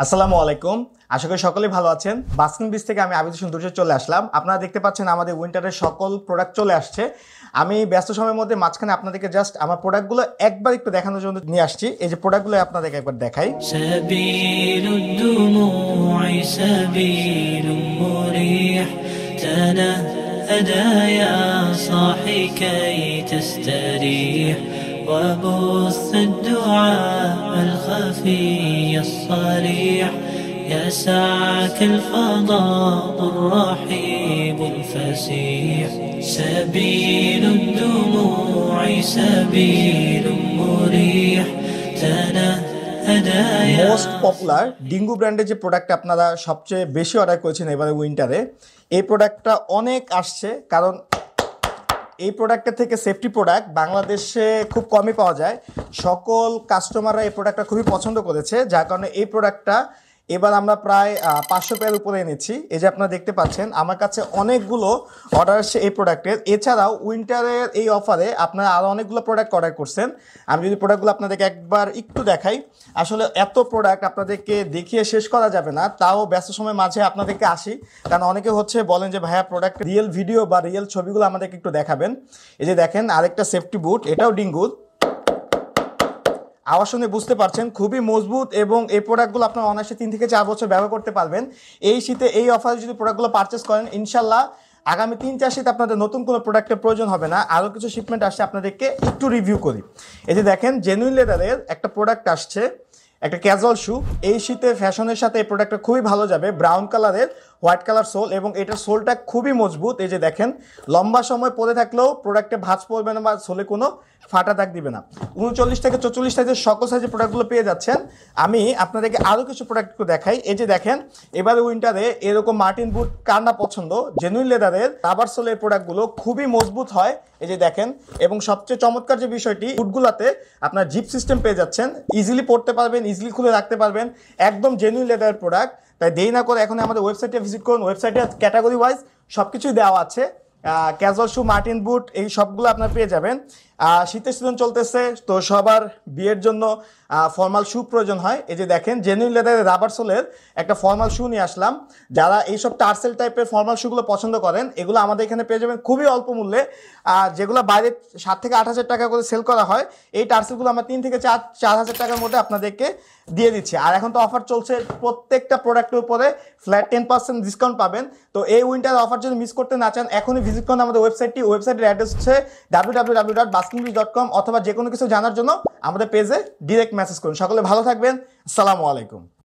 আসসালামু আলাইকুম। আশা করি সকলেই ভালো আছেন। বাস্কিং বিচ থেকে আমি আবিদ হোসেন দুর্জয় চলে আসলাম। আপনারা দেখতে পাচ্ছেন আমাদের উইন্টারের সকল প্রোডাক্ট চলে আসছে। আমি ব্যস্ত সময়ের মধ্যে মাঝখানে আপনাদেরকে জাস্ট আমার প্রোডাক্টগুলো একবার একটু দেখানোর জন্য নিয়ে আসছি। এই যে প্রোডাক্টগুলো আপনাদেরকে একবার দেখাই। সাবিলুদ দুমু'i সাবিলুম মুরিহ তানাহাদা ইয়া সাহি কাই তাস্তারিহ وبث الدعاء الخفي الصريح يسعك الفضاء الرحيب الفسيح سبيل الدموع سبيل مريح মোস্ট পপুলার ডিঙ্গু ব্র্যান্ডের যে প্রোডাক্ট আপনারা সবচেয়ে বেশি অর্ডার করেছেন এবারে উইন্টারে, এই প্রোডাক্টটা অনেক আসছে, কারণ এই প্রোডাক্টের থেকে সেফটি প্রোডাক্ট বাংলাদেশে খুব কমই পাওয়া যায়। সকল কাস্টমাররা এই প্রোডাক্টটা খুবই পছন্দ করেছে, যার কারণে এই প্রোডাক্টটা এবার আমরা প্রায় 500 পেয়ার উপরে এনেছি। এই যে আপনারা দেখতে পাচ্ছেন আমার কাছে অনেকগুলো অর্ডার আসছে এই প্রোডাক্টের। এছাড়াও উইন্টারের এই অফারে আপনারা আরও অনেকগুলো প্রোডাক্ট অর্ডার করছেন। আমি যদি প্রোডাক্টগুলো আপনাদেরকে একবার একটু দেখাই, আসলে এত প্রোডাক্ট আপনাদেরকে দেখিয়ে শেষ করা যাবে না, তাও ব্যস্ত সময়ের মাঝে আপনাদেরকে আসি, কারণ অনেকে বলেন যে ভাইয়া প্রোডাক্ট রিয়েল ভিডিও বা রিয়েল ছবিগুলো আমাদেরকে একটু দেখাবেন। এই যে দেখেন আরেকটা সেফটি বুট, এটাও ডিঙ্গুর। আওয়াজ শুনে বুঝতে পারছেন খুবই মজবুত, এবং এই প্রোডাক্টগুলো আপনারা অনায়াসে 3 থেকে 4 বছর ব্যবহার করতে পারবেন। এই শীতে এই অফারে যদি প্রোডাক্টগুলো পারচেস করেন, ইনশাল্লাহ আগামী 3-4 শীতে আপনাদের নতুন কোনো প্রোডাক্টের প্রয়োজন হবে না। আরও কিছু শিপমেন্ট আসছে, আপনাদেরকে একটু রিভিউ করি। এই যে দেখেন জেনুইন লেদারের একটা প্রোডাক্ট আসছে, একটা ক্যাজুয়াল শু। এই শীতে ফ্যাশনের সাথে এই প্রোডাক্টটা খুবই ভালো যাবে। ব্রাউন কালারের হোয়াইট কালার সোল, এবং এটার সোলটা খুবই মজবুত। এই যে দেখেন লম্বা সময় পরে থাকলেও প্রোডাক্টে ভাঁজ পড়বে না বা সোলে কোনো ফাটা দাগ দিবে না। 39 থেকে 44 সাইজের সকল সাইজের প্রোডাক্টগুলো পেয়ে যাচ্ছেন। আমি আপনাদেরকে আরও কিছু প্রোডাক্ট দেখাই। এই যে দেখেন এবারে উইন্টারে এরকম মার্টিন বুট কার না পছন্দ, জেনুইন লেদারের রাবার সোলের প্রোডাক্টগুলো খুবই মজবুত হয়। এই যে দেখেন, এবং সবচেয়ে চমৎকার যে বিষয়টি, বুটগুলাতে আপনার জিপ সিস্টেম পেয়ে যাচ্ছেন, ইজিলি পড়তে পারবেন, ইজিলি খুলে রাখতে পারবেন, একদম জেনুইন লেদারের প্রোডাক্ট। তাই দেরি না করে এখন আমাদের ওয়েবসাইটে ভিজিট করুন। ওয়েবসাইটে ক্যাটাগরি ওয়াইজ সব কিছুই দেওয়া আছে। ক্যাজুয়াল শু, মার্টিন বুট, এই সবগুলো আপনার পেয়ে যাবেন। শীতের সিজন চলতেছে, তো সবার বিয়ের জন্য ফর্মাল শু প্রয়োজন হয়। এই যে দেখেন জেনুইন লেদারের রাবার সোলের একটা ফর্মাল শু নিয়ে আসলাম। যারা এইসব টার্সেল টাইপের ফর্মাল শুগুলো পছন্দ করেন, এগুলো আমাদের এখানে পেয়ে যাবেন খুবই অল্প মূল্যে। যেগুলো বাইরে 7 থেকে 8 হাজার টাকা করে সেল করা হয়, এই টার্সেলগুলো আমরা 3 থেকে 4 হাজার টাকার মধ্যে আপনাদেরকে দিয়ে দিচ্ছি। আর এখন তো অফার চলছে, প্রত্যেকটা প্রোডাক্টের উপরে ফ্ল্যাট 10% ডিসকাউন্ট পাবেন। তো এই উইন্টার অফার যদি মিস করতে না চান, এখনই ভিজিট করুন আমাদের ওয়েবসাইটটি। ওয়েবসাইটের অ্যাড্রেস হচ্ছে www.baskingbeach.com, অথবা যে কোনো কিছু জানার জন্য আমাদের পেজে ডিরেক্ট মেসেজ করুন। সকলে ভালো থাকবেন। আসসালামু আলাইকুম।